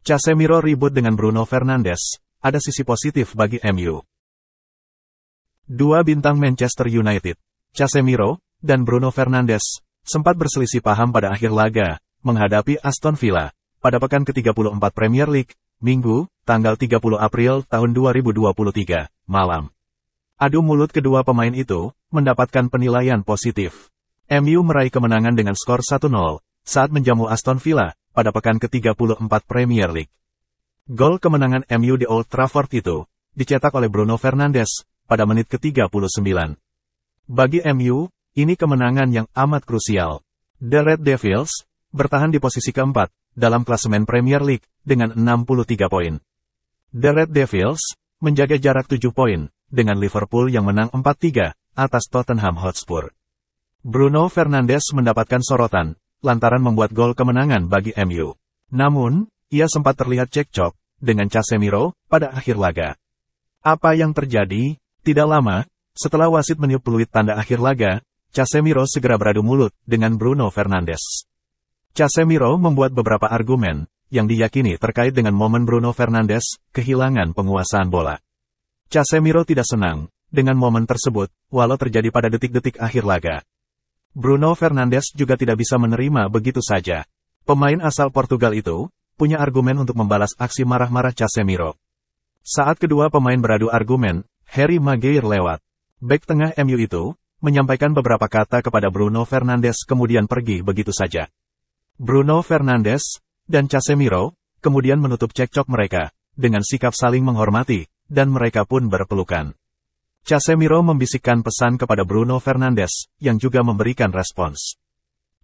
Casemiro ribut dengan Bruno Fernandes, ada sisi positif bagi MU. Dua bintang Manchester United, Casemiro dan Bruno Fernandes, sempat berselisih paham pada akhir laga, menghadapi Aston Villa, pada pekan ke-34 Premier League, Minggu, tanggal 30 April tahun 2023, malam. Adu mulut kedua pemain itu, mendapatkan penilaian positif. MU meraih kemenangan dengan skor 1-0, saat menjamu Aston Villa, pada pekan ke-34 Premier League. Gol kemenangan MU di Old Trafford itu, dicetak oleh Bruno Fernandes, pada menit ke-39. Bagi MU, ini kemenangan yang amat krusial. The Red Devils, bertahan di posisi keempat, dalam klasemen Premier League, dengan 63 poin. The Red Devils, menjaga jarak 7 poin, dengan Liverpool yang menang 4-3, atas Tottenham Hotspur. Bruno Fernandes mendapatkan sorotan, lantaran membuat gol kemenangan bagi MU. Namun, ia sempat terlihat cekcok dengan Casemiro pada akhir laga. Apa yang terjadi? Tidak lama, setelah wasit meniup peluit tanda akhir laga, Casemiro segera beradu mulut dengan Bruno Fernandes. Casemiro membuat beberapa argumen yang diyakini terkait dengan momen Bruno Fernandes kehilangan penguasaan bola. Casemiro tidak senang dengan momen tersebut, walau terjadi pada detik-detik akhir laga. Bruno Fernandes juga tidak bisa menerima begitu saja. Pemain asal Portugal itu punya argumen untuk membalas aksi marah-marah Casemiro. Saat kedua pemain beradu argumen, Harry Maguire lewat. Bek tengah MU itu menyampaikan beberapa kata kepada Bruno Fernandes kemudian pergi begitu saja. Bruno Fernandes dan Casemiro kemudian menutup cekcok mereka dengan sikap saling menghormati, dan mereka pun berpelukan. Casemiro membisikkan pesan kepada Bruno Fernandes, yang juga memberikan respons.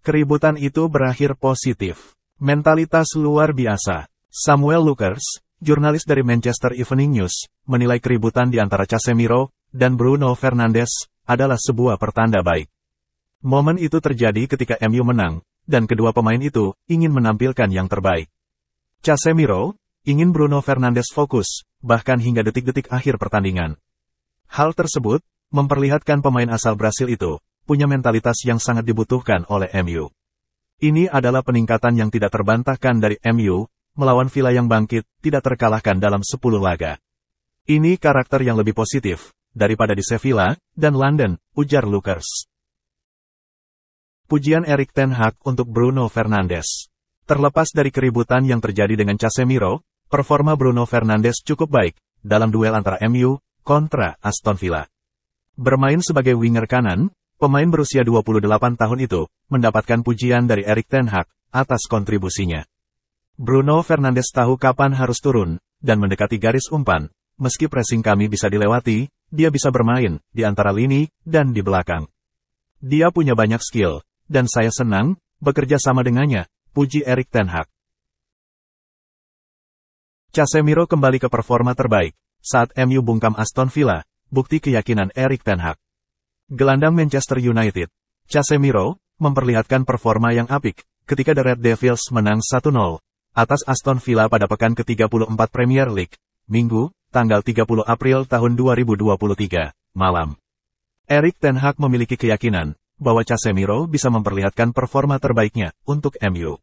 Keributan itu berakhir positif. Mentalitas luar biasa. Samuel Luckers, jurnalis dari Manchester Evening News, menilai keributan di antara Casemiro dan Bruno Fernandes adalah sebuah pertanda baik. Momen itu terjadi ketika MU menang, dan kedua pemain itu ingin menampilkan yang terbaik. Casemiro ingin Bruno Fernandes fokus, bahkan hingga detik-detik akhir pertandingan. Hal tersebut memperlihatkan pemain asal Brasil itu punya mentalitas yang sangat dibutuhkan oleh MU. Ini adalah peningkatan yang tidak terbantahkan dari MU, melawan Villa yang bangkit, tidak terkalahkan dalam 10 laga. Ini karakter yang lebih positif daripada di Sevilla dan London, ujar Luckers. Pujian Erik ten Hag untuk Bruno Fernandes. Terlepas dari keributan yang terjadi dengan Casemiro, performa Bruno Fernandes cukup baik dalam duel antara MU kontra Aston Villa. Bermain sebagai winger kanan, pemain berusia 28 tahun itu mendapatkan pujian dari Erik ten Hag atas kontribusinya. Bruno Fernandes tahu kapan harus turun dan mendekati garis umpan. Meski pressing kami bisa dilewati, dia bisa bermain di antara lini dan di belakang. Dia punya banyak skill, dan saya senang bekerja sama dengannya, puji Erik ten Hag. Casemiro kembali ke performa terbaik saat MU bungkam Aston Villa, bukti keyakinan Erik ten Hag. Gelandang Manchester United, Casemiro, memperlihatkan performa yang apik ketika The Red Devils menang 1-0 atas Aston Villa pada pekan ke-34 Premier League, Minggu, tanggal 30 April tahun 2023, malam. Erik ten Hag memiliki keyakinan bahwa Casemiro bisa memperlihatkan performa terbaiknya untuk MU.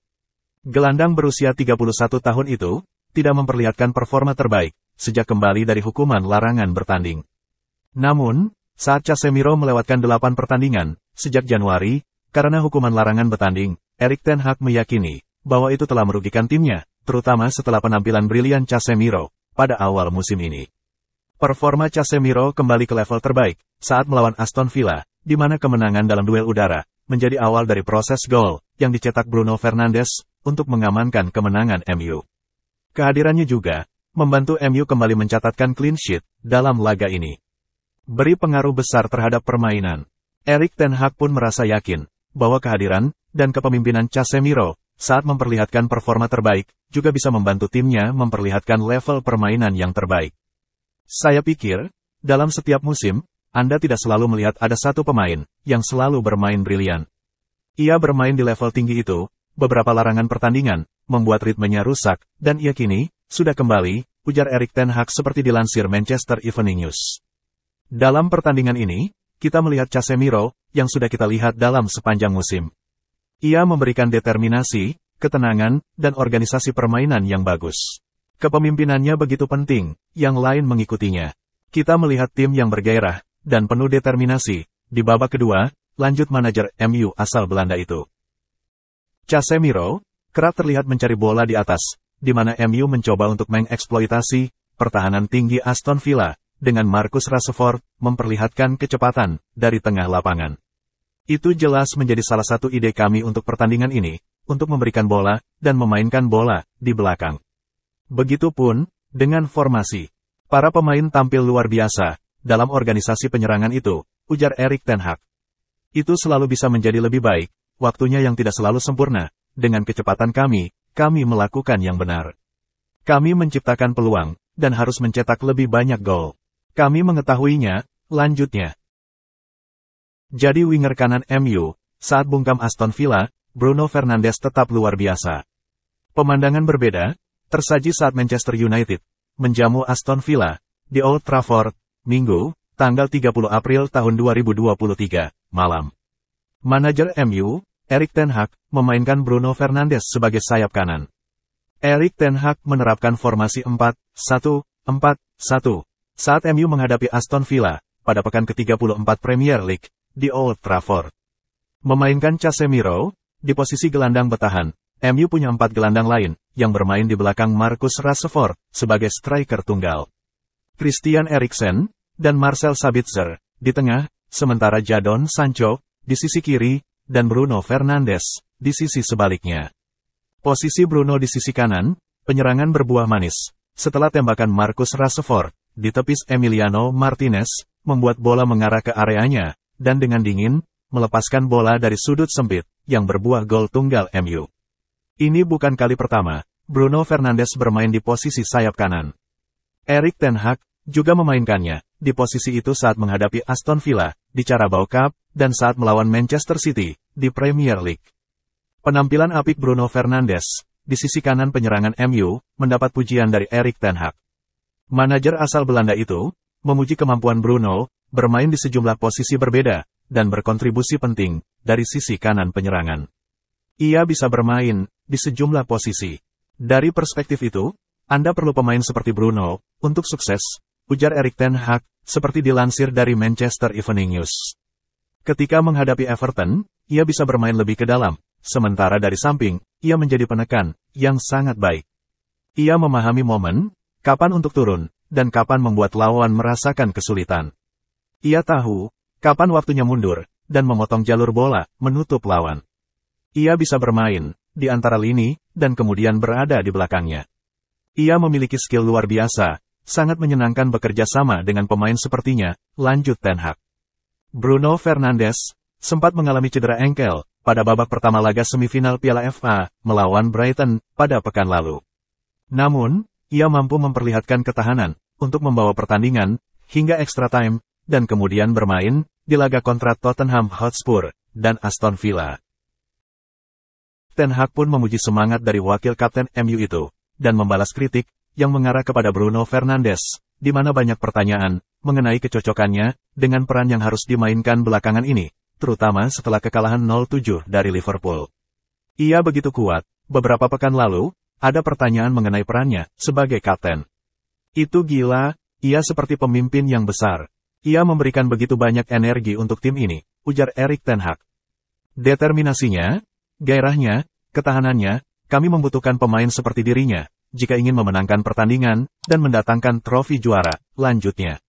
Gelandang berusia 31 tahun itu tidak memperlihatkan performa terbaik sejak kembali dari hukuman larangan bertanding. Namun, saat Casemiro melewatkan 8 pertandingan sejak Januari karena hukuman larangan bertanding, Erik ten Hag meyakini bahwa itu telah merugikan timnya, terutama setelah penampilan brilian Casemiro pada awal musim ini. Performa Casemiro kembali ke level terbaik saat melawan Aston Villa, di mana kemenangan dalam duel udara menjadi awal dari proses gol yang dicetak Bruno Fernandes untuk mengamankan kemenangan MU. Kehadirannya juga membantu MU kembali mencatatkan clean sheet dalam laga ini. Beri pengaruh besar terhadap permainan. Erik ten Hag pun merasa yakin bahwa kehadiran dan kepemimpinan Casemiro saat memperlihatkan performa terbaik juga bisa membantu timnya memperlihatkan level permainan yang terbaik. Saya pikir, dalam setiap musim, Anda tidak selalu melihat ada satu pemain yang selalu bermain brilian. Ia bermain di level tinggi itu, beberapa larangan pertandingan membuat ritmenya rusak, dan ia kini sudah kembali, ujar Erik ten Hag seperti dilansir Manchester Evening News. Dalam pertandingan ini, kita melihat Casemiro yang sudah kita lihat dalam sepanjang musim. Ia memberikan determinasi ketenangan, dan organisasi permainan yang bagus. Kepemimpinannya begitu penting, yang lain mengikutinya. Kita melihat tim yang bergairah, dan penuh determinasi. Di babak kedua, lanjut manajer MU asal Belanda itu. Casemiro, kerap terlihat mencari bola di atas, di mana MU mencoba untuk mengeksploitasi pertahanan tinggi Aston Villa, dengan Marcus Rashford memperlihatkan kecepatan dari tengah lapangan. Itu jelas menjadi salah satu ide kami untuk pertandingan ini, untuk memberikan bola dan memainkan bola di belakang. Begitupun dengan formasi. Para pemain tampil luar biasa dalam organisasi penyerangan itu, ujar Erik ten Hag. Itu selalu bisa menjadi lebih baik, waktunya yang tidak selalu sempurna. Dengan kecepatan kami melakukan yang benar. Kami menciptakan peluang, dan harus mencetak lebih banyak gol. Kami mengetahuinya, lanjutnya. Jadi winger kanan MU, saat bungkam Aston Villa, Bruno Fernandes tetap luar biasa. Pemandangan berbeda, tersaji saat Manchester United menjamu Aston Villa di Old Trafford, Minggu, tanggal 30 April tahun 2023, malam. Manajer MU, Erik ten Hag, memainkan Bruno Fernandes sebagai sayap kanan. Erik ten Hag menerapkan formasi 4-1-4-1 saat MU menghadapi Aston Villa pada pekan ke-34 Premier League di Old Trafford. Memainkan Casemiro di posisi gelandang bertahan, MU punya 4 gelandang lain yang bermain di belakang Marcus Rashford sebagai striker tunggal. Christian Eriksen dan Marcel Sabitzer di tengah, sementara Jadon Sancho di sisi kiri dan Bruno Fernandes di sisi sebaliknya. Posisi Bruno di sisi kanan, penyerangan berbuah manis. Setelah tembakan Marcus Rashford, ditepis Emiliano Martinez, membuat bola mengarah ke areanya, dan dengan dingin, melepaskan bola dari sudut sempit, yang berbuah gol tunggal MU. Ini bukan kali pertama, Bruno Fernandes bermain di posisi sayap kanan. Erik ten Hag juga memainkannya, di posisi itu saat menghadapi Aston Villa, di Carabao Cup, dan saat melawan Manchester City, di Premier League. Penampilan apik Bruno Fernandes di sisi kanan penyerangan MU mendapat pujian dari Erik ten Hag. Manajer asal Belanda itu memuji kemampuan Bruno bermain di sejumlah posisi berbeda dan berkontribusi penting dari sisi kanan penyerangan. Ia bisa bermain di sejumlah posisi. Dari perspektif itu, Anda perlu pemain seperti Bruno untuk sukses, ujar Erik ten Hag, seperti dilansir dari Manchester Evening News. Ketika menghadapi Everton, ia bisa bermain lebih ke dalam. Sementara dari samping, ia menjadi penekan yang sangat baik. Ia memahami momen, kapan untuk turun, dan kapan membuat lawan merasakan kesulitan. Ia tahu, kapan waktunya mundur, dan memotong jalur bola, menutup lawan. Ia bisa bermain di antara lini, dan kemudian berada di belakangnya. Ia memiliki skill luar biasa, sangat menyenangkan bekerja sama dengan pemain sepertinya, lanjut ten Hag. Bruno Fernandes sempat mengalami cedera engkel pada babak pertama laga semifinal Piala FA melawan Brighton pada pekan lalu. Namun, ia mampu memperlihatkan ketahanan untuk membawa pertandingan hingga extra time dan kemudian bermain di laga kontra Tottenham Hotspur dan Aston Villa. Ten Hag pun memuji semangat dari wakil kapten MU itu dan membalas kritik yang mengarah kepada Bruno Fernandes, di mana banyak pertanyaan mengenai kecocokannya dengan peran yang harus dimainkan belakangan ini, terutama setelah kekalahan 0-7 dari Liverpool. Ia begitu kuat, beberapa pekan lalu, ada pertanyaan mengenai perannya sebagai kapten. Itu gila, ia seperti pemimpin yang besar. Ia memberikan begitu banyak energi untuk tim ini, ujar Erik ten Hag. Determinasinya, gairahnya, ketahanannya, kami membutuhkan pemain seperti dirinya, jika ingin memenangkan pertandingan, dan mendatangkan trofi juara, lanjutnya.